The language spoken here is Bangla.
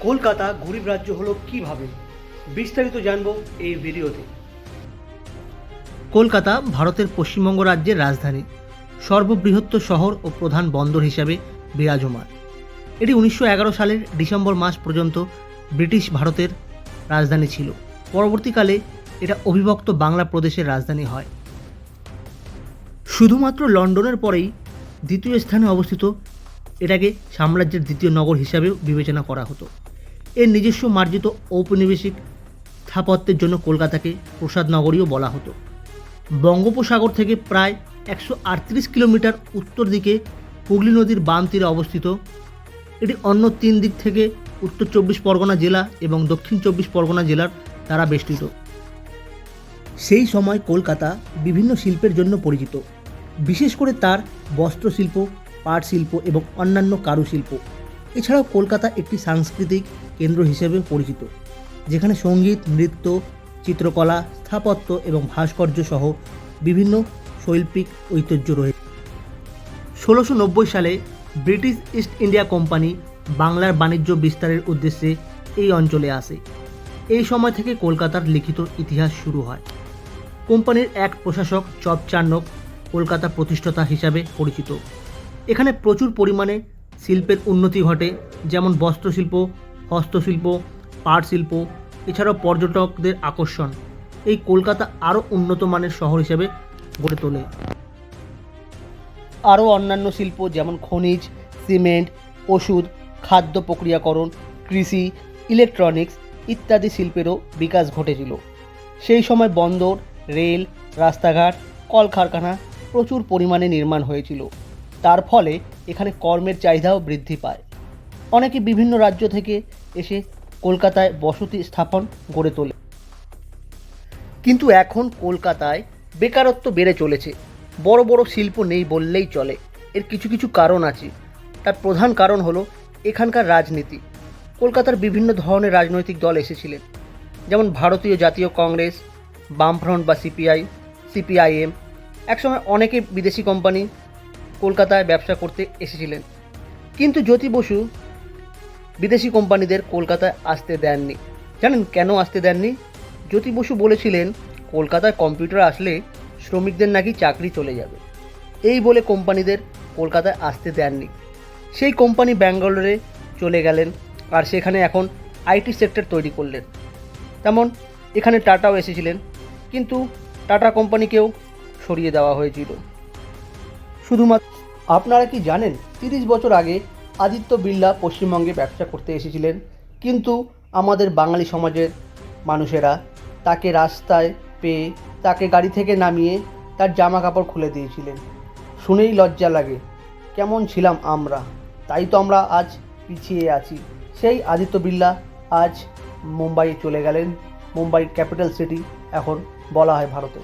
কলকাতা গরিব রাজ্য হলো কিভাবে, বিস্তারিত জানবো এই ভিডিওতে। কলকাতা ভারতের পশ্চিমবঙ্গ রাজ্যের রাজধানী, সর্ববৃহৎ শহর ও প্রধান বন্দর হিসাবে বিরাজমান। এটি 1911 সালের ডিসেম্বর মাস পর্যন্ত ব্রিটিশ ভারতের রাজধানী ছিল। পরবর্তীকালে এটা অবিভক্ত বাংলা প্রদেশের রাজধানী হয়। শুধুমাত্র লন্ডনের পরেই দ্বিতীয় স্থানে অবস্থিত এটাকে সাম্রাজ্যের দ্বিতীয় নগর হিসাবেও বিবেচনা করা হতো। এর নিজস্ব মার্জিত ঔপনিবেশিক স্থাপত্যের জন্য কলকাতাকে প্রসাদ নগরীও বলা হতো। বঙ্গোপসাগর থেকে প্রায় 138 কিলোমিটার উত্তর দিকে হুগলি নদীর বাম তীরে অবস্থিত। এটি অন্য 3 দিক থেকে উত্তর 24 পরগনা জেলা এবং দক্ষিণ 24 পরগনা জেলার দ্বারা বেষ্টিত। সেই সময় কলকাতা বিভিন্ন শিল্পের জন্য পরিচিত, বিশেষ করে তার বস্ত্রশিল্প, পাট শিল্প এবং অন্যান্য কারুশিল্প। এছাড়াও কলকাতা একটি সাংস্কৃতিক কেন্দ্র হিসেবে পরিচিত, যেখানে সঙ্গীত, নৃত্য, চিত্রকলা, স্থাপত্য এবং ভাস্কর্য সহ বিভিন্ন শৈল্পিক ঐতিহ্য রয়েছে। 1690 সালে ব্রিটিশ ইস্ট ইন্ডিয়া কোম্পানি বাংলার বাণিজ্য বিস্তারের উদ্দেশ্যে এই অঞ্চলে আসে। এই সময় থেকে কলকাতার লিখিত ইতিহাস শুরু হয়। কোম্পানির এক প্রশাসক চপ চার্নক কলকাতা প্রতিষ্ঠাতা হিসাবে পরিচিত। এখানে প্রচুর পরিমাণে শিল্পের উন্নতি ঘটে, যেমন বস্ত্রশিল্প, হস্তশিল্প, পাট শিল্প। এছাড়াও পর্যটকদের আকর্ষণ এই কলকাতা আরও উন্নত মানের শহর হিসেবে গড়ে তোলে। আরও অন্যান্য শিল্প যেমন খনিজ, সিমেন্ট, ওষুধ, খাদ্য প্রক্রিয়াকরণ, কৃষি, ইলেকট্রনিক্স ইত্যাদি শিল্পেরও বিকাশ ঘটেছিল। সেই সময় বন্দর, রেল, রাস্তাঘাট, কলকারখানা প্রচুর পরিমাণে নির্মাণ হয়েছিল। তার ফলে এখানে কর্মের চাহিদাও বৃদ্ধি পায়। অনেকে বিভিন্ন রাজ্য থেকে এসে কলকাতায় বসতি স্থাপন গড়ে তোলে। কিন্তু এখন কলকাতায় বেকারত্ব বেড়ে চলেছে। বড় বড় শিল্প নেই বললেই চলে। এর কিছু কিছু কারণ আছে। তার প্রধান কারণ হলো এখানকার রাজনীতি। কলকাতার বিভিন্ন ধরনের রাজনৈতিক দল এসেছিলেন, যেমন ভারতীয় জাতীয় কংগ্রেস, বামফ্রন্ট বা সিপিআইএম। একসময় অনেকে বিদেশি কোম্পানি কলকাতায় ব্যবসা করতে এসেছিলেন, কিন্তু জ্যোতি বসু বিদেশি কোম্পানিদের কলকাতায় আসতে দেননি। জানেন কেন আসতে দেননি? জ্যোতি বসু বলেছিলেন কলকাতায় কম্পিউটার আসলে শ্রমিকদের নাকি চাকরি চলে যাবে। এই বলে কোম্পানিদের কলকাতায় আসতে দেননি। সেই কোম্পানি ব্যাঙ্গালোরে চলে গেলেন আর সেখানে এখন আইটি সেক্টর তৈরি করলেন। তেমন এখানে টাটাও এসেছিলেন, কিন্তু টাটা কোম্পানিকেও সরিয়ে দেওয়া হয়েছিল। শুধুমাত্র আপনারা কি জানেন 30 বছর আগে আদিত্য বিড়লা পশ্চিমবঙ্গে ব্যবসা করতে এসেছিলেন, কিন্তু আমাদের বাঙালি সমাজের মানুষেরা তাকে রাস্তায় পেয়ে তাকে গাড়ি থেকে নামিয়ে তার জামা কাপড় খুলে দিয়েছিলেন। শুনেই লজ্জা লাগে, কেমন ছিলাম আমরা। তাই তো আমরা আজ পিছিয়ে আছি। সেই আদিত্য বিড়লা আজ মুম্বাই চলে গেলেন। মুম্বাই ক্যাপিটাল সিটি এখন বলা হয় ভারতে।